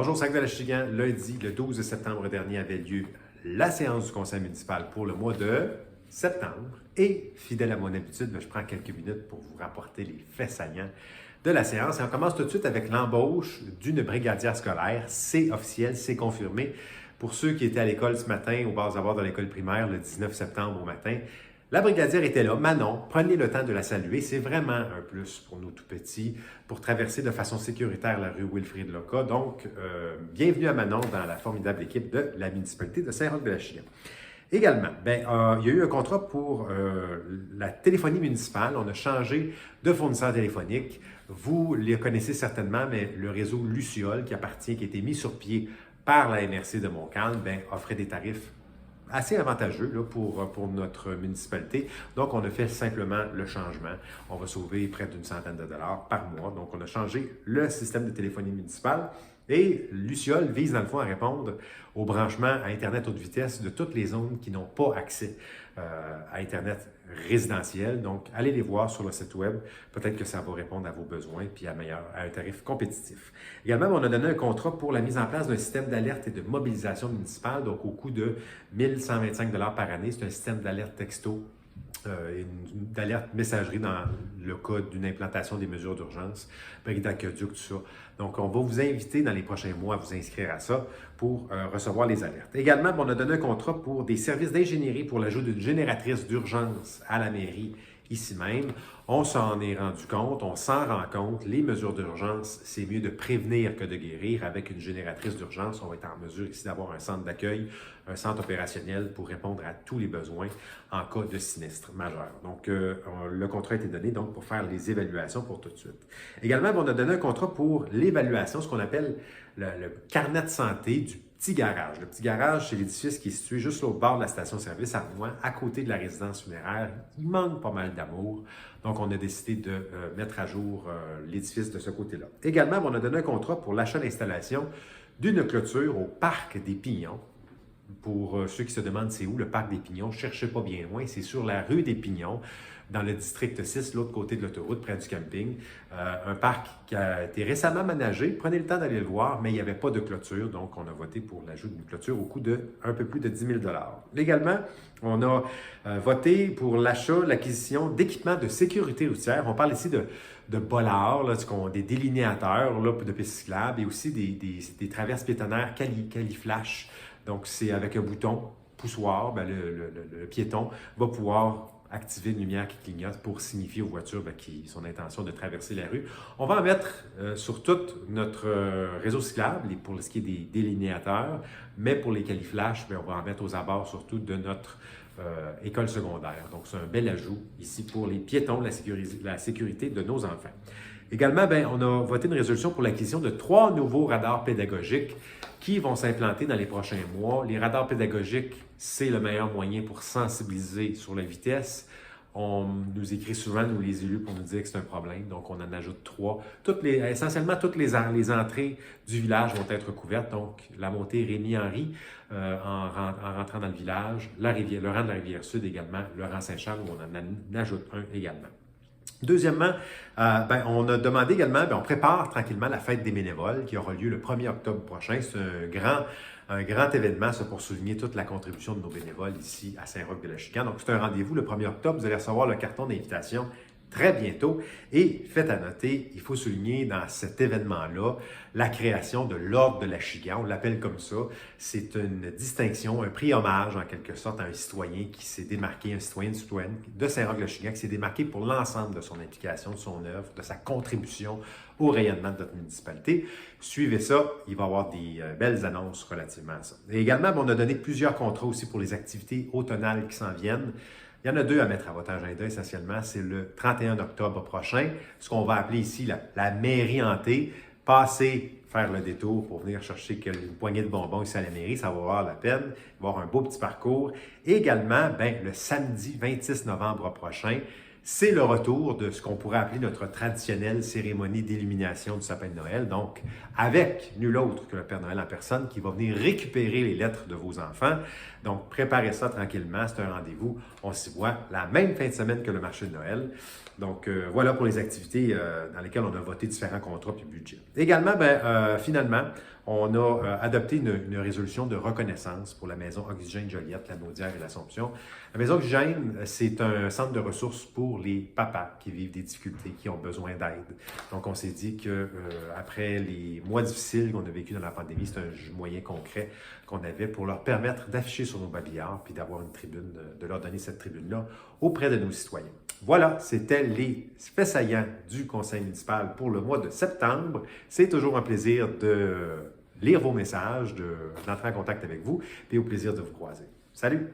Bonjour, Sac de la Chigan. Lundi, le 12 septembre dernier, avait lieu la séance du conseil municipal pour le mois de septembre. Et, fidèle à mon habitude, je prends quelques minutes pour vous rapporter les faits saillants de la séance. Et on commence tout de suite avec l'embauche d'une brigadière scolaire. C'est officiel, c'est confirmé. Pour ceux qui étaient à l'école ce matin, au bas abord de l'école primaire, le 19 septembre au matin, la brigadière était là. Manon, prenez le temps de la saluer. C'est vraiment un plus pour nous tout petits pour traverser de façon sécuritaire la rue Wilfrid Loca. Donc, bienvenue à Manon dans la formidable équipe de la municipalité de Saint-Roch-de-la-Chigan. Également, il y a eu un contrat pour la téléphonie municipale. On a changé de fournisseur téléphonique. Vous le connaissez certainement, mais le réseau Luciole, qui a été mis sur pied par la MRC de Montcalm, offrait des tarifs assez avantageux là, pour notre municipalité. Donc, on a fait simplement le changement. On va sauver près d'une centaine de dollars par mois. Donc, on a changé le système de téléphonie municipale. Et Luciole vise, dans le fond, à répondre au branchement à Internet haute vitesse de toutes les zones qui n'ont pas accès à Internet résidentiel. Donc, allez les voir sur le site web. Peut-être que ça va répondre à vos besoins puis à un tarif compétitif. Également, on a donné un contrat pour la mise en place d'un système d'alerte et de mobilisation municipale, donc au coût de 1 125 $ par année. C'est un système d'alerte texto et d'alerte messagerie dans le cas d'une implantation des mesures d'urgence, bris d'aqueduc, tout ça. Donc, on va vous inviter dans les prochains mois à vous inscrire à ça pour recevoir les alertes. Également, on a donné un contrat pour des services d'ingénierie pour l'ajout d'une génératrice d'urgence à la mairie ici même. On s'en est rendu compte, on s'en rend compte, les mesures d'urgence, c'est mieux de prévenir que de guérir. Avec une génératrice d'urgence, on va être en mesure ici d'avoir un centre d'accueil, un centre opérationnel pour répondre à tous les besoins en cas de sinistre majeur. Donc, le contrat a été donné donc, pour faire les évaluations pour tout de suite. Également, on a donné un contrat pour l'évaluation, ce qu'on appelle le carnet de santé du petit garage. Le petit garage, c'est l'édifice qui est situé juste au bord de la station-service à Rouen, à côté de la résidence funéraire. Il manque pas mal d'amour. Donc, on a décidé de mettre à jour l'édifice de ce côté-là. Également, on a donné un contrat pour l'achat d'installation d'une clôture au Parc des Pignons. Pour ceux qui se demandent c'est où le Parc des Pignons, ne cherchez pas bien loin, c'est sur la rue des Pignons, dans le district 6, l'autre côté de l'autoroute, près du camping. Un parc qui a été récemment aménagé. Prenez le temps d'aller le voir, mais il n'y avait pas de clôture, donc on a voté pour l'ajout d'une clôture au coût de un peu plus de 10 000 $. Également, on a voté pour l'achat, l'acquisition d'équipements de sécurité routière. On parle ici de bollards, là, des délinéateurs là, de pistes cyclables et aussi des traverses piétonnaires Califlash. Donc, c'est avec un bouton poussoir, le piéton va pouvoir activer une lumière qui clignote pour signifier aux voitures son intention de traverser la rue. On va en mettre sur tout notre réseau cyclable pour ce qui est des délinéateurs, mais pour les califlash, on va en mettre aux abords surtout de notre école secondaire. Donc, c'est un bel ajout ici pour les piétons, la sécurité de nos enfants. Également, on a voté une résolution pour l'acquisition de 3 nouveaux radars pédagogiques qui vont s'implanter dans les prochains mois. Les radars pédagogiques, c'est le meilleur moyen pour sensibiliser sur la vitesse. On nous écrit souvent, nous les élus, pour nous dire que c'est un problème. Donc, on en ajoute 3. Essentiellement, toutes les entrées du village vont être couvertes. Donc, la montée Rémy-Henri en rentrant dans le village, le rang de la Rivière-Sud également, le rang Saint-Charles, où on en ajoute un également. Deuxièmement, on a demandé également, on prépare tranquillement la fête des bénévoles qui aura lieu le 1er octobre prochain. C'est un grand événement ça, pour souligner toute la contribution de nos bénévoles ici à Saint-Roch-de-la-Chigan. Donc, c'est un rendez-vous le 1er octobre. Vous allez recevoir le carton d'invitation très bientôt. Et faites à noter, il faut souligner dans cet événement-là la création de l'Ordre de la Chigan. On l'appelle comme ça. C'est une distinction, un prix hommage en quelque sorte à un citoyen qui s'est démarqué, un citoyen, une citoyenne de Saint-Roch-de-la-Chigan qui s'est démarqué pour l'ensemble de son implication, de son œuvre, de sa contribution au rayonnement de notre municipalité. Suivez ça, il va y avoir des belles annonces relativement à ça. Et également, on a donné plusieurs contrats aussi pour les activités automnales qui s'en viennent. Il y en a 2 à mettre à votre agenda essentiellement. C'est le 31 octobre prochain, ce qu'on va appeler ici la mairie hantée. Passez, faire le détour pour venir chercher une poignée de bonbons ici à la mairie, ça va valoir la peine. Il va y avoir un beau petit parcours. Et également, le samedi 26 novembre prochain, c'est le retour de ce qu'on pourrait appeler notre traditionnelle cérémonie d'illumination du sapin de Noël. Donc, avec nul autre que le Père Noël en personne qui va venir récupérer les lettres de vos enfants. Donc, préparez ça tranquillement. C'est un rendez-vous. On s'y voit la même fin de semaine que le marché de Noël. Donc, voilà pour les activités dans lesquelles on a voté différents contrats et budgets. Également, finalement, On a adopté une résolution de reconnaissance pour la maison Oxygène Joliette, la Naudière et l'Assomption. La maison Oxygène, c'est un centre de ressources pour les papas qui vivent des difficultés, qui ont besoin d'aide. Donc, on s'est dit qu'après les mois difficiles qu'on a vécu dans la pandémie, c'est un moyen concret qu'on avait pour leur permettre d'afficher sur nos babillards puis d'avoir une tribune, de leur donner cette tribune-là auprès de nos citoyens. Voilà, c'était les faits saillants du conseil municipal pour le mois de septembre. C'est toujours un plaisir de lire vos messages, d'entrer en contact avec vous, et au plaisir de vous croiser. Salut!